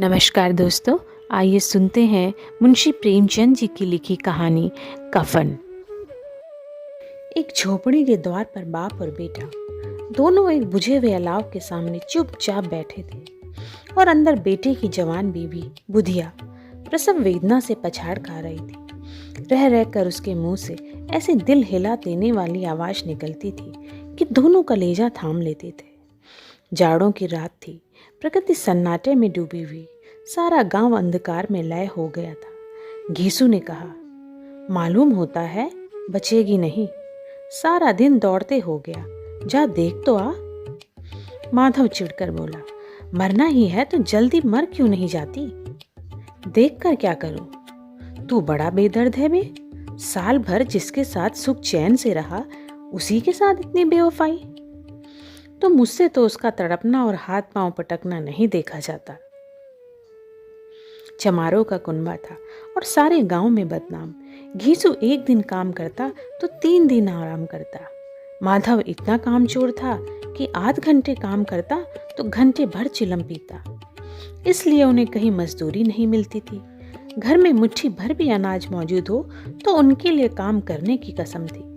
नमस्कार दोस्तों, आइए सुनते हैं मुंशी प्रेमचंद जी की लिखी कहानी कफन। एक झोपड़ी के द्वार पर बाप और बेटा दोनों एक बुझे हुए अलाव के सामने चुपचाप बैठे थे और अंदर बेटे की जवान बीवी बुधिया प्रसव वेदना से पछाड़ खा रही थी। रह रहकर उसके मुंह से ऐसी दिल हिला देने वाली आवाज निकलती थी कि दोनों कलेजा थाम लेते थे। जाड़ों की रात थी, प्रकृति सन्नाटे में डूबी हुई, सारा गांव अंधकार में लय हो गया था। घीसू ने कहा, मालूम होता है बचेगी नहीं, सारा दिन दौड़ते हो गया, जा देख तो आ। माधव चिढ़कर बोला, मरना ही है तो जल्दी मर क्यों नहीं जाती? देख कर क्या करूं? तू बड़ा बेदर्द है बे, साल भर जिसके साथ सुख चैन से रहा उसी के साथ इतनी बेवफाई। तो मुझसे तो उसका तड़पना और हाथ पांव पटकना नहीं देखा जाता। चमारों का कुनबा था और सारे गांव में बदनाम। घीसू एक दिन काम करता तो 3 दिन आराम करता। माधव इतना कामचोर था कि आध घंटे काम करता तो घंटे भर चिलम पीता। इसलिए उन्हें कहीं मजदूरी नहीं मिलती थी। घर में मुट्ठी भर भी अनाज मौजूद हो तो उनके लिए काम करने की कसम थी।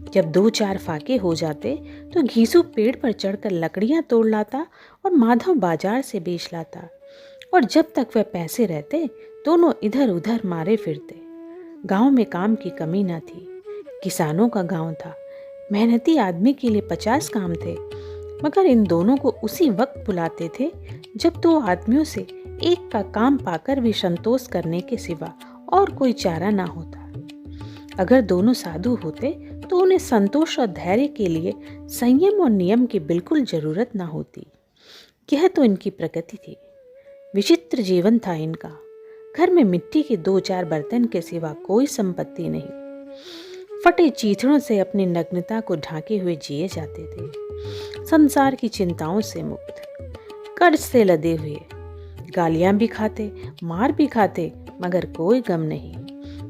जब 2-4 फाके हो जाते तो घीसू पेड़ पर चढ़कर लकड़ियां तोड़ लाता और माधव बाजार से बेच लाता। और जब तक वह पैसे रहते दोनों इधर उधर मारे फिरते। गांव में काम की कमी न थी। किसानों का गांव था, मेहनती आदमी के लिए 50 काम थे, मगर इन दोनों को उसी वक्त बुलाते थे जब 2 आदमियों से एक का काम पाकर भी संतोष करने के सिवा और कोई चारा ना होता। अगर दोनों साधु होते तो उन्हें संतोष और धैर्य के लिए संयम और नियम की बिल्कुल जरूरत ना होती। यह तो इनकी प्रकृति थी। विचित्र जीवन था इनका। घर में मिट्टी के 2-4 बर्तन के सिवा कोई संपत्ति नहीं। फटे चीथड़ों से अपनी नग्नता को ढांके हुए जिए जाते थे। संसार की चिंताओं से मुक्त, कर्ज से लदे हुए, गालियां भी खाते, मार भी खाते, मगर कोई गम नहीं।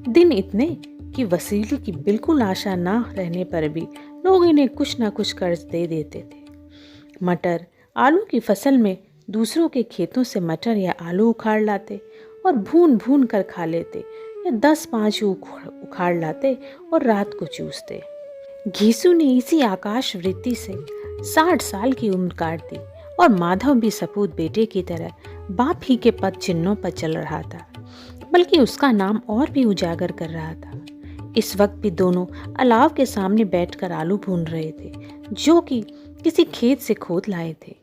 दिन इतने कि वसीले की बिल्कुल आशा ना रहने पर भी लोग इन्हें कुछ ना कुछ कर्ज दे देते थे। मटर, आलू की फसल में दूसरों के खेतों से मटर या आलू उखाड़ लाते और भून भून कर खा लेते, या 10-5 उखाड़ लाते और रात को चूसते। घीसू ने इसी आकाश वृत्ति से 60 साल की उम्र काट दी और माधव भी सपूत बेटे की तरह बाप ही के पद चिन्हों पर चल रहा था, बल्कि उसका नाम और भी उजागर कर रहा था। इस वक्त भी दोनों अलाव के सामने बैठकर आलू भून रहे थे, जो कि किसी खेत से खोद लाए थे।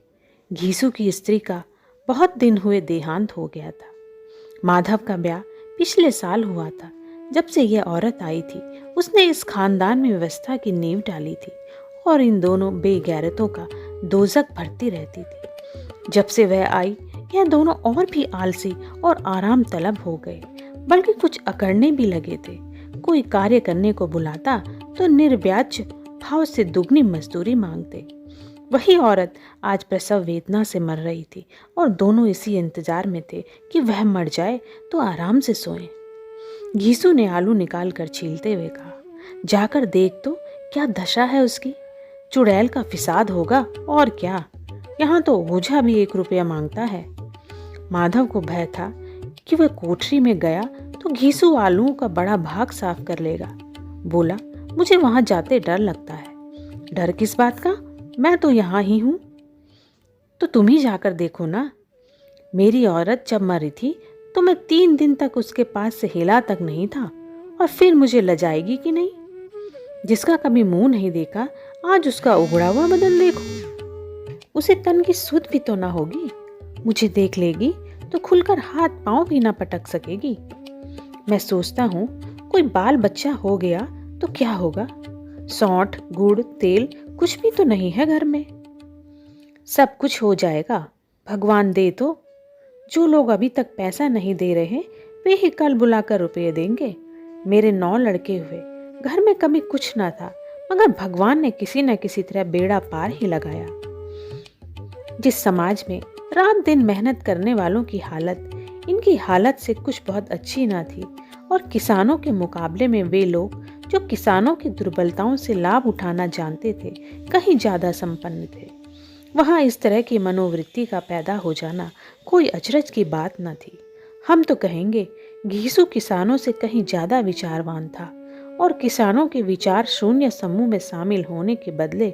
घीसू की स्त्री का बहुत दिन हुए देहांत हो गया था। माधव का ब्याह पिछले साल हुआ था। जब से यह औरत आई थी उसने इस खानदान में व्यवस्था की नींव डाली थी और इन दोनों बेगैरतों का दोजक भरती रहती थी। जब से वह आई यह दोनों और भी आलसी और आराम तलब हो गए, बल्कि कुछ अकड़ने भी लगे थे। कोई कार्य करने को बुलाता तो निर्व्याज भाव से दुगनी मजदूरी मांगते। वही औरत आज प्रसव वेदना से मर रही थी और दोनों इसी इंतजार में थे कि वह मर जाए तो आराम से सोएं। घीसू ने आलू निकाल कर छीलते हुए कहा, जाकर देख तो क्या दशा है उसकी। चुड़ैल का फिसाद होगा और क्या। यहाँ तो ओझा भी 1 रुपया मांगता है। माधव को भय था कि वह कोठरी में गया तो घीसू आलूओं का बड़ा भाग साफ कर लेगा। बोला, मुझे वहां जाते डर लगता है। डर किस बात का, मैं तो यहाँ ही हूँ। तो तुम ही जाकर देखो ना। मेरी औरत जब मरी थी तो मैं 3 दिन तक उसके पास से हिला तक नहीं था, और फिर मुझे लजाएगी कि नहीं। जिसका कभी मुंह नहीं देखा आज उसका उगड़ा हुआ बदन देखो। उसे तन की सुध भी तो ना होगी। मुझे देख लेगी तो खुलकर हाथ पांव भी ना पटक सकेगी। मैं सोचता हूँ कोई बाल बच्चा हो गया तो क्या होगा। सौंठ, गुड़, तेल कुछ भी तो नहीं है घर में। सब कुछ हो जाएगा, भगवान दे तो। जो लोग अभी तक पैसा नहीं दे रहे वे ही कल बुलाकर रुपये देंगे। मेरे 9 लड़के हुए, घर में कभी कुछ ना था, मगर भगवान ने किसी न किसी तरह बेड़ा पार ही लगाया। जिस समाज में रात दिन मेहनत करने वालों की हालत इनकी हालत से कुछ बहुत अच्छी ना थी, और किसानों के मुकाबले में वे लोग जो किसानों की दुर्बलताओं से लाभ उठाना जानते थे कहीं ज्यादा संपन्न थे। वहाँ इस तरह की मनोवृत्ति का पैदा हो जाना कोई अचरज की बात न थी। हम तो कहेंगे घीसू किसानों से कहीं ज्यादा विचारवान था और किसानों के विचार शून्य समूह में शामिल होने के बदले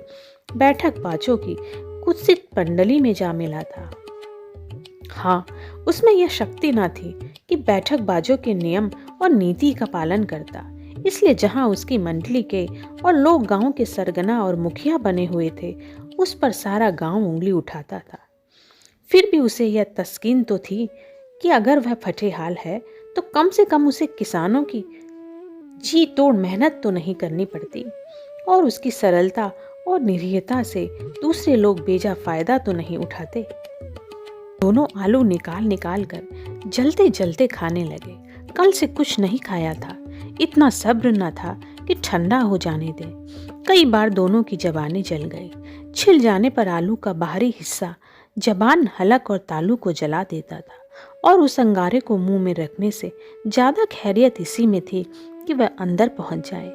बैठक बाजों की कुत्सित मंडली में जा मिला था। हाँ, उसमें यह शक्ति न थी कि बैठक बाजों के नियम और नीति का पालन करता, इसलिए जहाँ उसकी मंडली के और लोग गांव के सरगना और मुखिया बने हुए थे, उस पर सारा गांव उंगली उठाता था। फिर भी उसे यह तस्कीन तो थी कि अगर वह फटेहाल है तो कम से कम उसे किसानों की जी तोड़ मेहनत तो नहीं करनी पड़ती और उसकी सरलता और निरीहता से दूसरे लोग बेजा फायदा तो नहीं उठाते। दोनों आलू निकाल निकाल कर जलते जलते खाने लगे। कल से कुछ नहीं खाया था, इतना सब्र न था कि ठंडा हो जाने दे। कई बार दोनों की जबानें जल गई। छिल जाने पर आलू का बाहरी हिस्सा जबान, हलक और तालू को जला देता था और उस अंगारे को मुंह में रखने से ज्यादा खैरियत इसी में थी कि वह अंदर पहुंच जाए।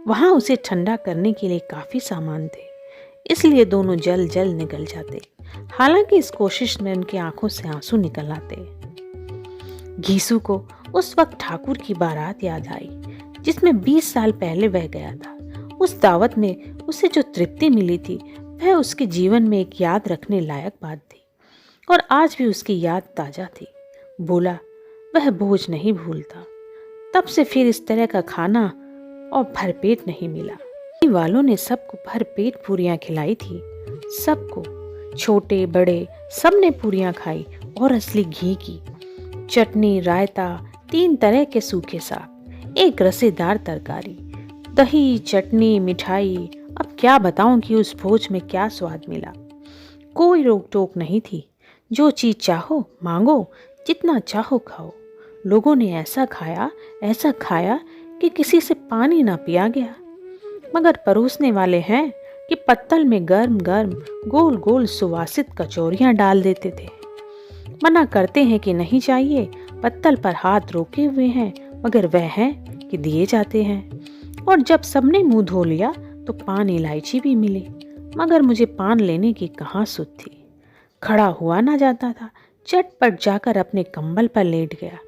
वहां उसे ठंडा करने के लिए काफी सामान थे, इसलिए दोनों जल जल निकल जाते। हालांकि इस कोशिश में उनकी आंखों से आंसू निकल आते। घीसू को उस वक्त ठाकुर की बारात याद आई जिसमें 20 साल पहले वह गया था। उस दावत में उसे जो तृप्ति मिली थी वह उसके जीवन में एक याद रखने लायक बात थी और आज भी उसकी याद ताजा थी। बोला, वह बोझ नहीं भूलता। तब से फिर इस तरह का खाना और भरपेट नहीं मिला। वालों ने सबको भरपेट पूरियां खिलाई थी। सबको, छोटे बड़े सबने पूरियां खाई और असली घी की। चटनी, रायता, 3 तरह के सूखे साग, एक रसेदार तरकारी, दही, चटनी, मिठाई। अब क्या बताऊं कि उस भोज में क्या स्वाद मिला। कोई रोक टोक नहीं थी। जो चीज चाहो मांगो, जितना चाहो खाओ। लोगों ने ऐसा खाया कि किसी से पानी ना पिया गया। मगर परोसने वाले हैं कि पत्तल में गर्म गर्म गोल गोल सुवासित कचौरियां डाल देते थे। मना करते हैं कि नहीं चाहिए, पत्तल पर हाथ रोके हुए हैं, मगर वह है कि दिए जाते हैं। और जब सबने मुंह धो लिया तो पान इलायची भी मिली, मगर मुझे पान लेने की कहाँ सुध थी। खड़ा हुआ ना जाता था, चटपट जाकर अपने कंबल पर लेट गया।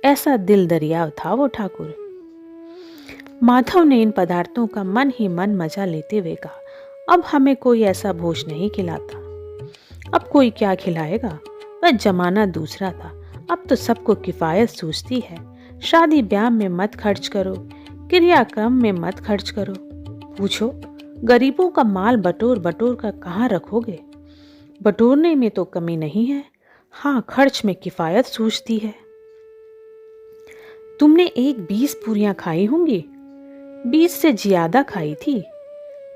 ऐसा दिल दरिया था वो ठाकुर। माधव ने इन पदार्थों का मन ही मन मजा लेते हुए कहा, अब हमें कोई ऐसा भोज नहीं खिलाता। अब कोई क्या खिलाएगा? वह जमाना दूसरा था। अब तो सबको किफायत सूझती है। शादी ब्याह में मत खर्च करो, क्रियाक्रम में मत खर्च करो। पूछो, गरीबों का माल बटोर बटोर कर कहाँ रखोगे? बटोरने में तो कमी नहीं है, हाँ खर्च में किफायत सूझती है। तुमने एक 20 पूरियां खाई होंगी। 20 से ज्यादा खाई थी।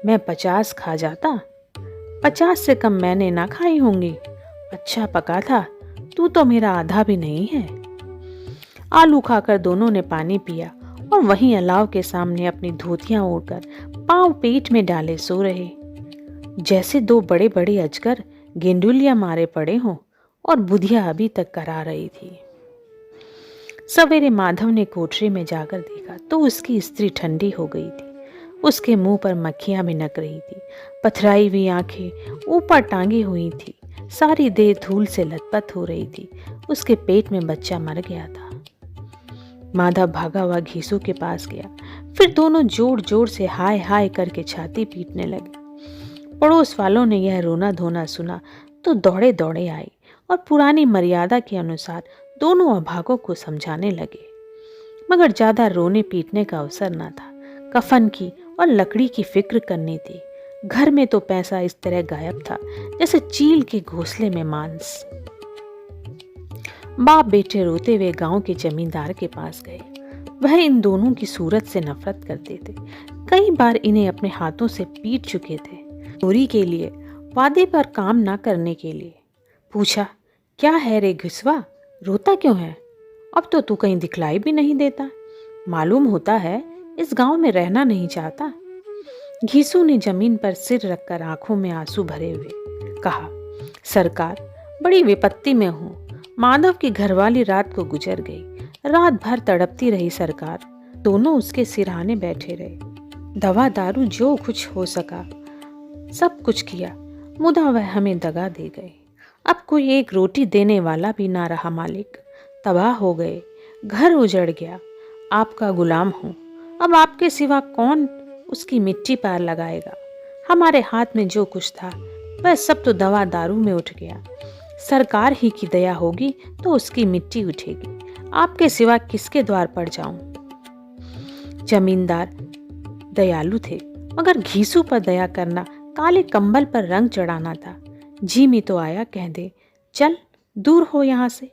मैं 50 खा जाता। 50 से कम मैंने ना खाई होंगी। अच्छा पका था, तू तो मेरा आधा भी नहीं है। आलू खाकर दोनों ने पानी पिया और वहीं अलाव के सामने अपनी धोतियां ओढ़कर पांव पेट में डाले सो रहे, जैसे 2 बड़े बड़े अजगर गेंडुलिया मारे पड़े हों और बुधिया अभी तक करा रही थी। सवेरे माधव ने कोठरी में जाकर देखा तो उसकी स्त्री ठंडी हो गई थी। उसके मुंह पर मक्खियां भिनक रही थी। पथराई हुई आंखें ऊपर टांगी हुई थी। सारी देह धूल से लथपथ हो रही थी। उसके पेट में बच्चा मर गया था। माधव भागा हुआ घीसू के पास गया। फिर दोनों जोर जोर से हाय हाय करके छाती पीटने लगे। पड़ोस वालों ने यह रोना धोना सुना तो दौड़े दौड़े आई और पुरानी मर्यादा के अनुसार दोनों अभागों को समझाने लगे। मगर ज्यादा रोने पीटने का अवसर न था। कफन की और लकड़ी की फिक्र करनी थी। घर में तो पैसा इस तरह गायब था जैसे चील के घोंसले में मांस। बाप बेटे रोते हुए गांव के जमींदार के पास गए। वह इन दोनों की सूरत से नफरत करते थे। कई बार इन्हें अपने हाथों से पीट चुके थे, चोरी के लिए, वादे पर काम ना करने के लिए। पूछा, क्या है रे घिसवा, रोता क्यों है? अब तो तू कहीं दिखलाई भी नहीं देता। मालूम होता है इस गांव में रहना नहीं चाहता। घीसू ने जमीन पर सिर रखकर आंखों में आंसू भरे हुए कहा, सरकार बड़ी विपत्ति में हूँ। माधव की घरवाली रात को गुजर गई। रात भर तड़पती रही सरकार। दोनों उसके सिरहाने बैठे रहे। दवा दारू जो कुछ हो सका सब कुछ किया। मुदा वह हमें दगा दे गए। अब कोई एक रोटी देने वाला भी ना रहा मालिक। तबाह हो गए, घर उजड़ गया। आपका गुलाम हूँ, अब आपके सिवा कौन उसकी मिट्टी पार लगाएगा। हमारे हाथ में जो कुछ था वह सब तो दवा दारू में उठ गया। सरकार ही की दया होगी तो उसकी मिट्टी उठेगी। आपके सिवा किसके द्वार पर जाऊं। जमींदार दयालु थे, मगर घीसू पर दया करना काले कंबल पर रंग चढ़ाना था। जी में तो आया कह दे, चल दूर हो यहाँ से।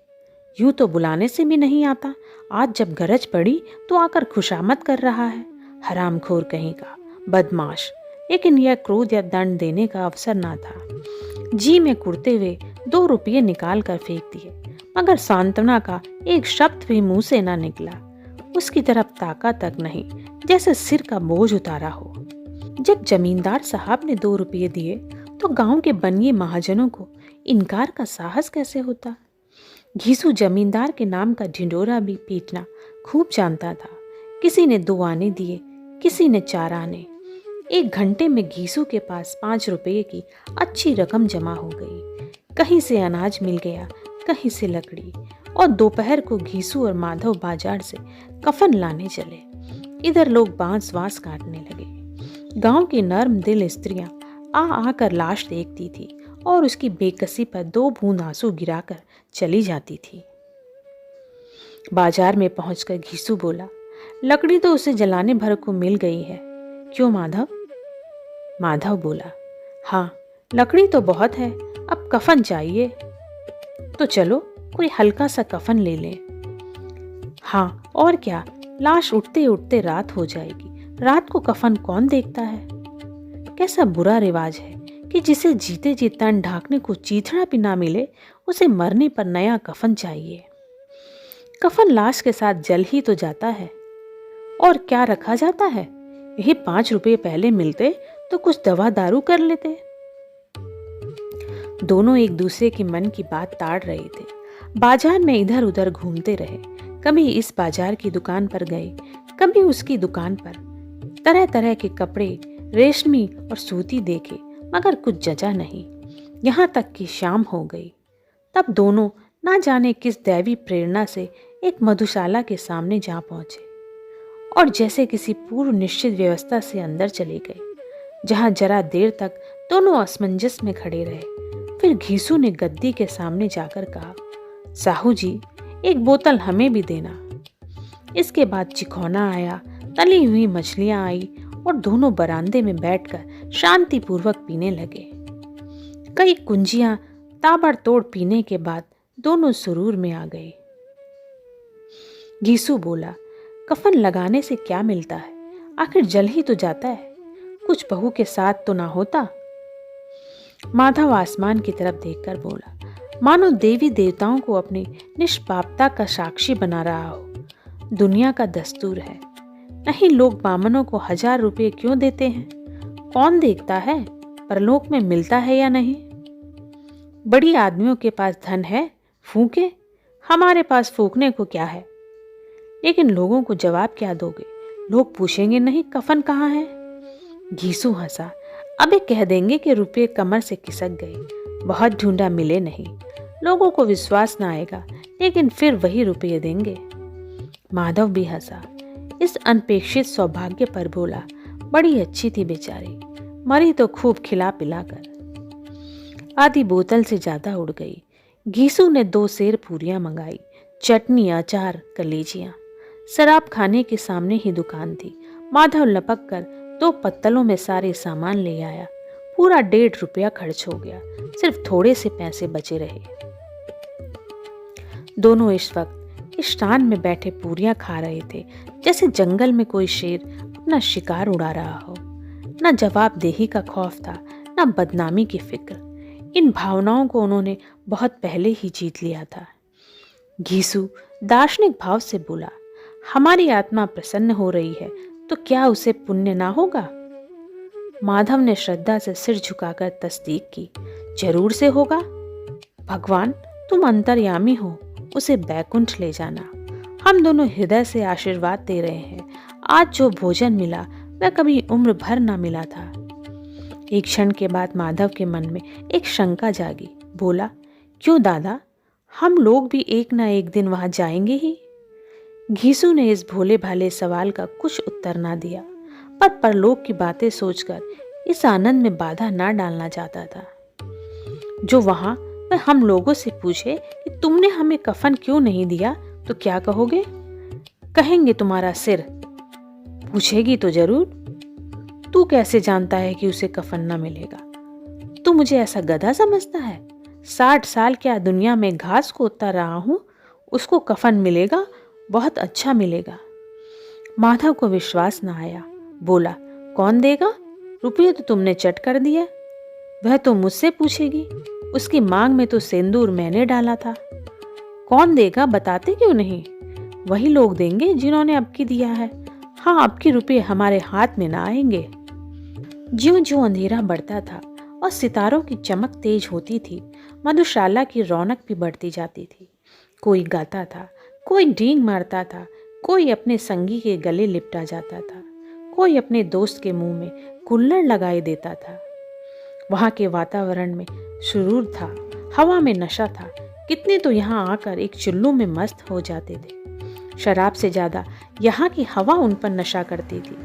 यूं तो बुलाने से भी नहीं आता, आज जब गरज पड़ी तो आकर खुशामद कर रहा है। हरामखोर कहीं का, बदमाश। लेकिन यह क्रोध या दंड देने का अवसर ना था। जी में कुड़ते हुए 2 रुपये निकाल कर फेंक दिए, मगर सांत्वना का एक शब्द भी मुंह से ना निकला। उसकी तरफ ताका तक नहीं, जैसे सिर का बोझ उतारा हो। जब जमींदार साहब ने 2 रुपये दिए तो गांव के बनिए महाजनों को इनकार का साहस कैसे होता। घीसू जमींदार के नाम का ढिंडोरा भी पीटना खूब जानता था। किसी ने 2 आने दिए, किसी ने 4 आने। 1 घंटे में घीसू के पास 5 रुपये की अच्छी रकम जमा हो गई। कहीं से अनाज मिल गया, कहीं से लकड़ी, और दोपहर को घीसू और माधव बाजार से कफन लाने चले। इधर लोग बांस वास काटने लगे। गांव की नर्म दिल स्त्रियां आ आकर लाश देखती थी और उसकी बेकसी पर 2 बूंद आंसू गिराकर चली जाती थी। बाजार में पहुंचकर घीसू बोला, लकड़ी तो उसे जलाने भर को मिल गई है, क्यों माधव? माधव बोला, हाँ लकड़ी तो बहुत है, अब कफन चाहिए। तो चलो कोई हल्का सा कफन ले लें। हाँ और क्या, लाश उठते उठते रात हो जाएगी। रात को कफन कौन देखता है। कैसा बुरा रिवाज है कि जिसे जीते जी तन ढांकने को चीथड़ा भी ना मिले, उसे मरने पर नया कफन चाहिए। कफन लाश के साथ जल ही तो जाता है, और क्या रखा जाता है। यही 5 रुपये पहले मिलते तो कुछ दवा दारू कर लेते। दोनों एक दूसरे के मन की बात ताड़ रहे थे। बाजार में इधर उधर घूमते रहे। कभी इस बाजार की दुकान पर गए, कभी उसकी दुकान पर। तरह तरह के कपड़े, रेशमी और सूती देखे, मगर कुछ जचा नहीं। यहाँ तक कि शाम हो गई। तब दोनों ना जाने किस दैवी प्रेरणा से एक मधुशाला के सामने जा पहुंचे और जैसे किसी पूर्व निश्चित व्यवस्था से अंदर चले गए, जहां जरा देर तक दोनों असमंजस में खड़े रहे। फिर घीसू ने गद्दी के सामने जाकर कहा, साहू जी एक बोतल हमें भी देना। इसके बाद चिखौना आया, तली हुई मछलियां आई और दोनों बरामदे में बैठकर शांतिपूर्वक पीने लगे। कई कुंजियां ताबड़तोड़ पीने के बाद दोनों सुरूर में आ गए। घीसू बोला, कफन लगाने से क्या मिलता है, आखिर जल ही तो जाता है, कुछ बहू के साथ तो ना होता। माधव आसमान की तरफ देखकर बोला, मानो देवी देवताओं को अपनी निष्पापता का साक्षी बना रहा हो। दुनिया का दस्तूर है, नहीं लोग बामनों को 1000 रुपये क्यों देते हैं। कौन देखता है परलोक में मिलता है या नहीं। बड़ी आदमियों के पास धन है, फूके, हमारे पास फूकने को क्या है। लेकिन लोगों को जवाब क्या दोगे, लोग पूछेंगे नहीं कफन कहाँ है। घीसू हंसा, अबे कह देंगे कि रुपये कमर से खिसक गए, बहुत ढूंढा मिले नहीं। लोगों को विश्वास ना आएगा, लेकिन फिर वही रुपये देंगे। माधव भी हंसा, इस अनपेक्षित सौभाग्य पर बोला, बड़ी अच्छी थी बेचारी, मरी तो खूब खिला पिलाकर। आधी बोतल से ज्यादा उड़ गई। घीसू ने 2 सेर पूरियां मंगाई, चटनी, अचार, कलेजियां। शराब खाने के सामने ही दुकान थी। माधव लपक कर 2 पत्तलों में सारे सामान ले आया। पूरा 1.5 रुपया खर्च हो गया, सिर्फ थोड़े से पैसे बचे रहे। दोनों इस वक्त इस स्थान में बैठे पूरियां खा रहे थे, जैसे जंगल में कोई शेर अपना शिकार उड़ा रहा हो। न जवाबदेही का खौफ था, न बदनामी की फिक्र। इन भावनाओं को उन्होंने बहुत पहले ही जीत लिया था। घीसू दार्शनिक भाव से बोला, हमारी आत्मा प्रसन्न हो रही है तो क्या उसे पुण्य ना होगा। माधव ने श्रद्धा से सिर झुकाकर तस्दीक की, जरूर से होगा। भगवान तुम अंतर्यामी हो, उसे बैकुंठ ले जाना। हम दोनों हृदय से आशीर्वाद दे रहे हैं। आज जो भोजन मिला वह कभी उम्र भर ना मिला था। एक क्षण के बाद माधव के मन में एक शंका जागी। बोला, क्यों दादा, हम लोग भी एक ना एक दिन वहां जाएंगे ही। घीसू ने इस भोले भाले सवाल का कुछ उत्तर ना दिया, पर परलोक की बातें सोचकर इस आनंद में बाधा ना डालना चाहता था। जो वहां वह हम लोगों से पूछे कि तुमने हमें कफन क्यों नहीं दिया तो क्या कहोगे? कहेंगे तुम्हारा सिर। पूछेगी तो जरूर, तू कैसे जानता है कि उसे कफन न मिलेगा? तू मुझे ऐसा गधा समझता है? 60 साल क्या दुनिया में घास कोतता रहा हूं, उसको कफन मिलेगा, बहुत अच्छा मिलेगा। माधव को विश्वास न आया। बोला, कौन देगा? रुपये तो तुमने चट कर दिया। वह तो मुझसे पूछेगी, उसकी मांग में तो सिंदूर मैंने डाला था। कौन देगा बताते क्यों नहीं? वही लोग देंगे जिन्होंने अबकी दिया है। हाँ, अबकी रुपये हमारे हाथ में ना आएंगे। ज्यों ज्यों अंधेरा बढ़ता था और सितारों की चमक तेज होती थी, मधुशाला की रौनक भी बढ़ती जाती थी। कोई गाता था, कोई डींग मारता था, कोई अपने संगी के गले लिपटा जाता था, कोई अपने दोस्त के मुंह में कुल्हड़ लगाए देता था। वहां के वातावरण में सुरूर था, हवा में नशा था। कितने तो यहाँ आकर एक चुल्लू में मस्त हो जाते थे। शराब से ज्यादा यहाँ की हवा उन पर नशा करती थी।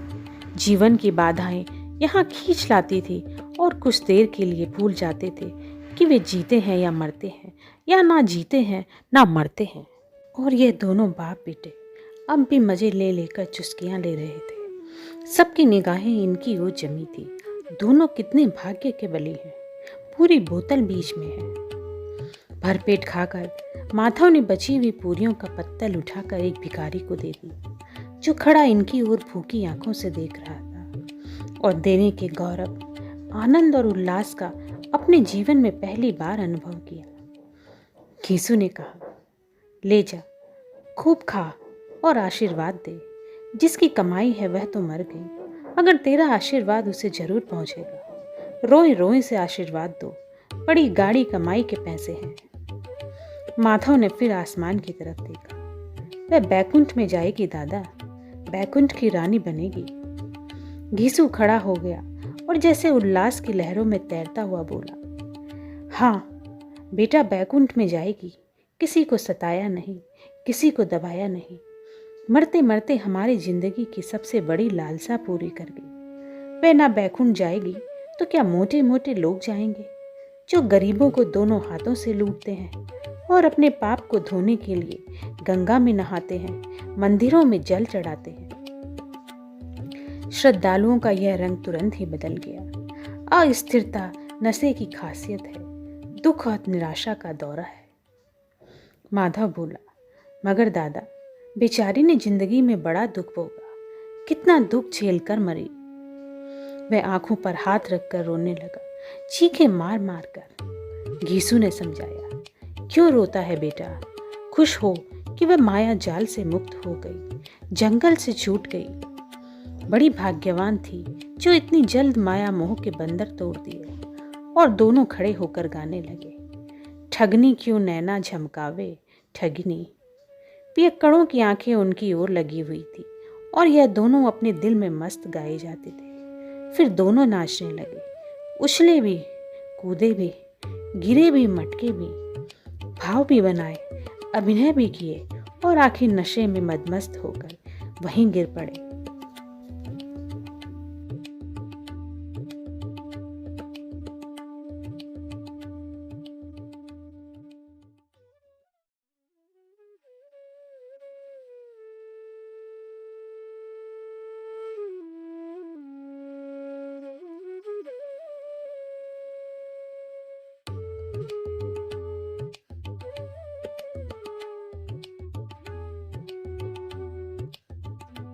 जीवन की बाधाएं यहाँ खींच लाती थी और कुछ देर के लिए भूल जाते थे कि वे जीते हैं या मरते हैं, या ना जीते हैं ना मरते हैं। और ये दोनों बाप बेटे अब भी मजे ले लेकर चुस्कियां ले रहे थे। सबकी निगाहें इनकी ओर जमी थी। दोनों कितने भाग्य के बली हैं। पूरी बोतल बीच में है। भरपेट खाकर माधव ने बची हुई पूरियों का पत्तल उठाकर एक भिखारी को दे दी, जो खड़ा इनकी ओर भूखी आंखों से देख रहा था और देने के गौरव, आनंद और उल्लास का अपने जीवन में पहली बार अनुभव किया। घीसू ने कहा, ले जा, खूब खा और आशीर्वाद दे। जिसकी कमाई है वह तो मर गई, मगर तेरा आशीर्वाद उसे जरूर पहुंचेगा। रोए रोए से आशीर्वाद दो, बड़ी गाड़ी कमाई के पैसे हैं। माधव ने फिर आसमान की तरफ देखा। वह बैकुंठ में जाएगी दादा, बैकुंठ की रानी बनेगी। घीसू खड़ा हो गया और जैसे उल्लास की लहरों में तैरता हुआ बोला, हाँ बेटा, बैकुंठ में जाएगी। किसी को सताया नहीं, किसी को दबाया नहीं। मरते मरते हमारी जिंदगी की सबसे बड़ी लालसा पूरी कर गई। वह ना बैकुंठ जाएगी तो क्या मोटे मोटे लोग जाएंगे, जो गरीबों को दोनों हाथों से लूटते हैं और अपने पाप को धोने के लिए गंगा में नहाते हैं, मंदिरों में जल चढ़ाते हैं। श्रद्धालुओं का यह रंग तुरंत ही बदल गया। अस्थिरता नशे की खासियत है, दुख और निराशा का दौरा है। माधव बोला, मगर दादा, बेचारी ने जिंदगी में बड़ा दुख भोगा, कितना दुख झेल कर मरी। वह आंखों पर हाथ रखकर रोने लगा, चीखें मार मार कर। घीसू ने समझाया, क्यों रोता है बेटा? खुश हो कि वह माया जाल से मुक्त हो गई, जंगल से छूट गई। बड़ी भाग्यवान थी जो इतनी जल्द माया मोह के बंदर तोड़ दिए। और दोनों खड़े होकर गाने लगे, ठगनी क्यों नैना झमकावे ठगनी। पियक्कड़ों की आंखें उनकी ओर लगी हुई थी और यह दोनों अपने दिल में मस्त गाए जाते थे। फिर दोनों नाचने लगे, उछले भी, कूदे भी, गिरे भी, मटके भी, भाव भी बनाए, अभिनय भी किए और आखिर नशे में मदमस्त होकर वहीं गिर पड़े।